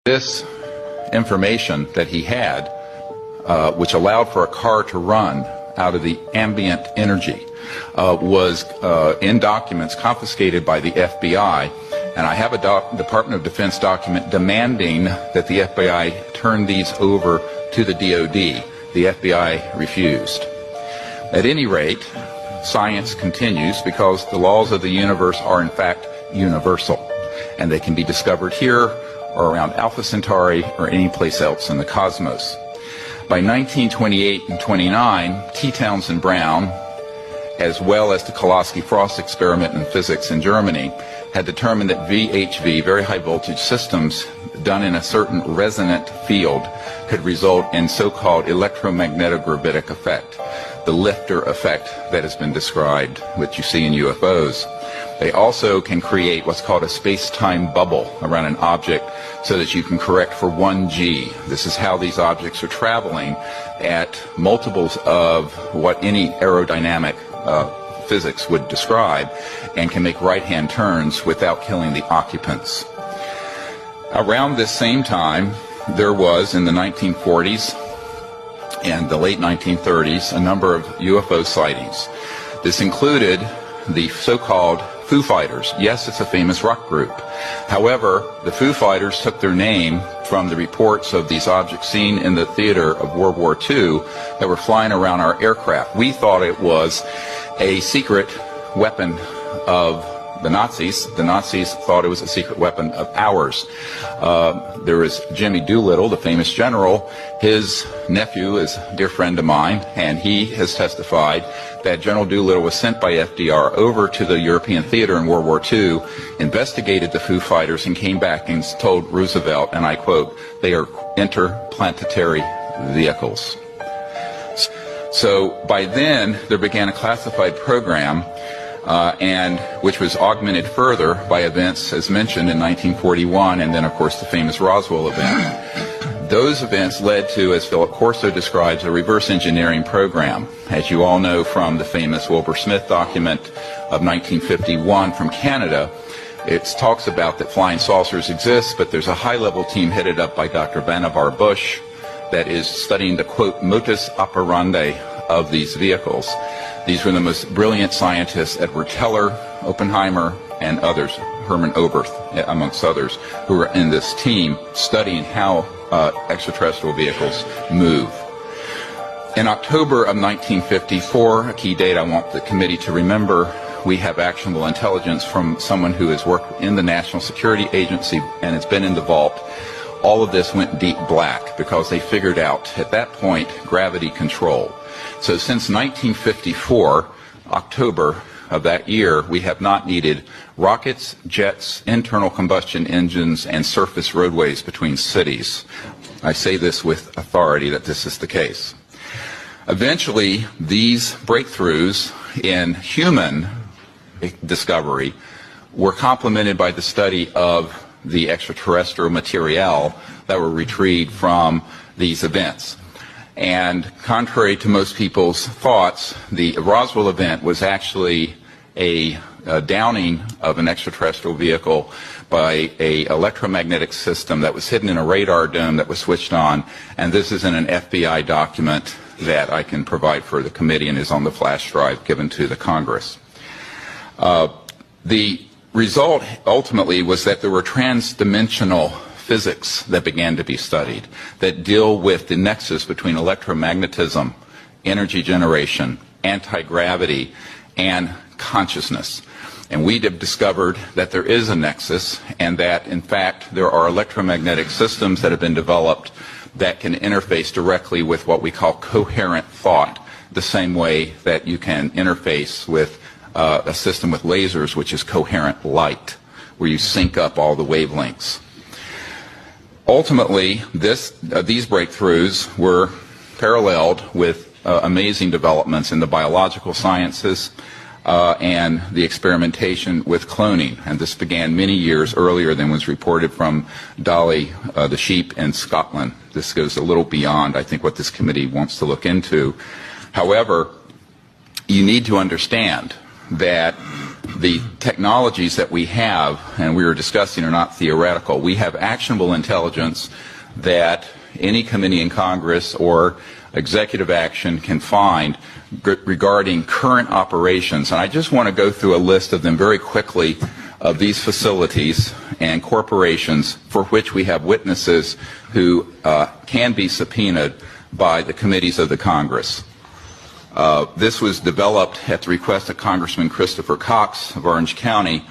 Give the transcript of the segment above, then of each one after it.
This information that he had, which allowed for a car to run out of the ambient energy, was in documents confiscated by the FBI. And I have a Department of Defense document demanding that the FBI turn these over to the DoD. The FBI refused. At any rate, science continues because the laws of the universe are in fact universal, and they can be discovered here or around Alpha Centauri or any place else in the cosmos. By 1928 and 29, T. Townsend Brown, as well as the Kolosky-Frost experiment in physics in Germany, had determined that VHV, very high voltage systems done in a certain resonant field, could result in so-called electromagnetic-gravitic effect, the lifter effect that has been described, which you see in UFOs. They also can create what's called a space-time bubble around an object so that you can correct for 1G. This is how these objects are traveling at multiples of what any aerodynamic physics would describe, and can make right-hand turns without killing the occupants. Around this same time, there was, in the 1940s and the late 1930s, a number of UFO sightings. This included the so-called Foo Fighters. Yes, it's a famous rock group. However, the Foo Fighters took their name from the reports of these objects seen in the theater of World War II that were flying around our aircraft. We thought it was a secret weapon of the Nazis. The Nazis thought it was a secret weapon of ours. There was Jimmy Doolittle, the famous general. His nephew is a dear friend of mine, and he has testified that General Doolittle was sent by FDR over to the European theater in World War II, investigated the Foo Fighters, and came back and told Roosevelt, and I quote, "They are interplanetary vehicles." So by then, there began a classified program, and which was augmented further by events, as mentioned, in 1941, and then, of course, the famous Roswell event. Those events led to, as Philip Corso describes, a reverse engineering program. As you all know from the famous Wilbur Smith document of 1951 from Canada, it talks about that flying saucers exist, but there's a high-level team headed up by Dr. Vannevar Bush that is studying the, quote, modus operandi of these vehicles. These were the most brilliant scientists, Edward Teller, Oppenheimer, and others, Herman Oberth, amongst others, who were in this team studying how extraterrestrial vehicles move. In October of 1954, a key date I want the committee to remember, we have actionable intelligence from someone who has worked in the National Security Agency and has been in the vault. All of this went deep black because they figured out at that point gravity control. So since 1954, October of that year, we have not needed rockets, jets, internal combustion engines, and surface roadways between cities. I say this with authority that this is the case. Eventually, these breakthroughs in human discovery were complemented by the study of the extraterrestrial material that were retrieved from these events. And contrary to most people's thoughts, the Roswell event was actually a downing of an extraterrestrial vehicle by an electromagnetic system that was hidden in a radar dome that was switched on. And this is in an FBI document that I can provide for the committee and is on the flash drive given to the Congress. The result ultimately was that there were transdimensional physics that began to be studied that deal with the nexus between electromagnetism, energy generation, anti-gravity, and consciousness. And we have discovered that there is a nexus, and that in fact there are electromagnetic systems that have been developed that can interface directly with what we call coherent thought, the same way that you can interface with a system with lasers, which is coherent light, where you sync up all the wavelengths. Ultimately, these breakthroughs were paralleled with amazing developments in the biological sciences and the experimentation with cloning. And this began many years earlier than was reported from Dolly the sheep in Scotland. This goes a little beyond, I think, what this committee wants to look into. However, you need to understand that the technologies that we have, and we were discussing, are not theoretical. We have actionable intelligence that any committee in Congress or executive action can find regarding current operations. And I just want to go through a list of them very quickly, of these facilities and corporations for which we have witnesses who can be subpoenaed by the committees of the Congress. This was developed at the request of Congressman Christopher Cox of Orange County,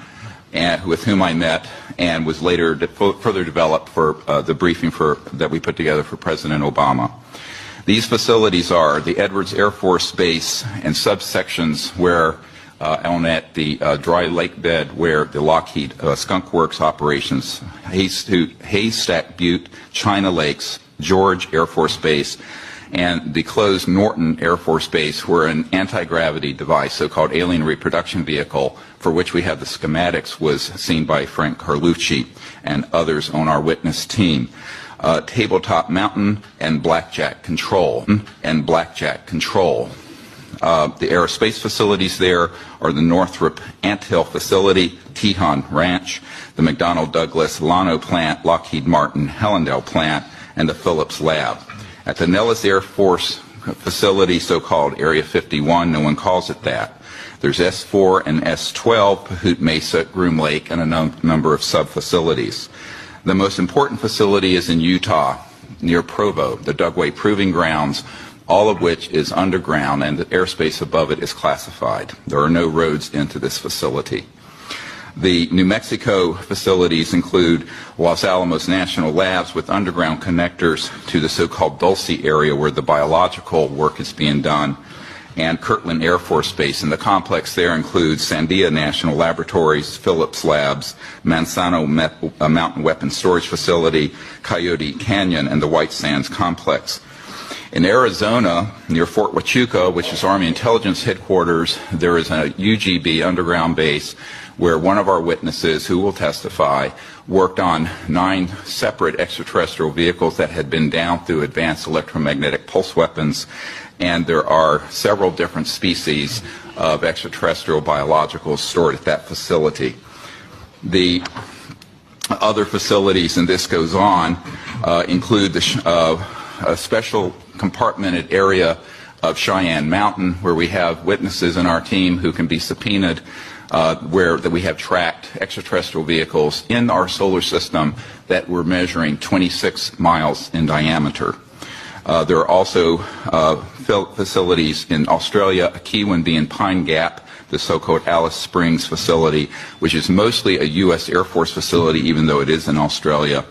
with whom I met, and was later further developed for the briefing that we put together for President Obama. These facilities are the Edwards Air Force Base and subsections where on at the dry lake bed where the Lockheed Skunk Works operations, Haystack Butte, China Lakes, George Air Force Base, and the closed Norton Air Force Base, where an anti-gravity device, so-called alien reproduction vehicle, for which we have the schematics, was seen by Frank Carlucci and others on our witness team. Tabletop Mountain and Blackjack Control. The aerospace facilities there are the Northrop Anthill Facility, Tejon Ranch, the McDonnell Douglas Llano Plant, Lockheed Martin Hellendale Plant, and the Phillips Lab. At the Nellis Air Force Facility, so-called Area 51, no one calls it that. There's S4 and S12, Pahut Mesa, Groom Lake, and a number of sub-facilities. The most important facility is in Utah, near Provo, the Dugway Proving Grounds, all of which is underground, and the airspace above it is classified. There are no roads into this facility. The New Mexico facilities include Los Alamos National Labs with underground connectors to the so-called Dulce area where the biological work is being done, and Kirtland Air Force Base. And the complex there includes Sandia National Laboratories, Phillips Labs, Manzano Mountain Weapons Storage Facility, Coyote Canyon, and the White Sands Complex. In Arizona, near Fort Huachuca, which is Army Intelligence Headquarters, there is a UGB underground base where one of our witnesses, who will testify, worked on 9 separate extraterrestrial vehicles that had been down through advanced electromagnetic pulse weapons, and there are several different species of extraterrestrial biologicals stored at that facility. The other facilities, and this goes on, include a special compartmented area of Cheyenne Mountain, where we have witnesses in our team who can be subpoenaed, where we have tracked extraterrestrial vehicles in our solar system that were measuring 26 miles in diameter. There are also facilities in Australia, a key one being Pine Gap, the so-called Alice Springs facility, which is mostly a U.S. Air Force facility, even though it is in Australia.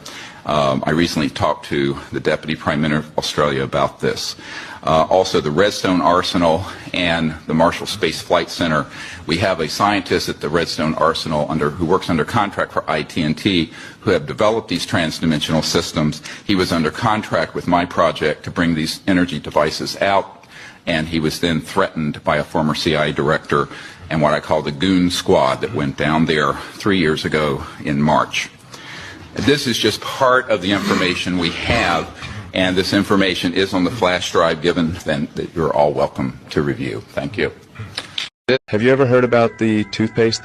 I recently talked to the Deputy Prime Minister of Australia about this. Also, the Redstone Arsenal and the Marshall Space Flight Center. We have a scientist at the Redstone Arsenal who works under contract for IT&T, who have developed these transdimensional systems. He was under contract with my project to bring these energy devices out, and he was then threatened by a former CIA director and what I call the goon squad that went down there 3 years ago in March. This is just part of the information we have, and this information is on the flash drive given, then that you're all welcome to review. Thank you. Have you ever heard about the toothpaste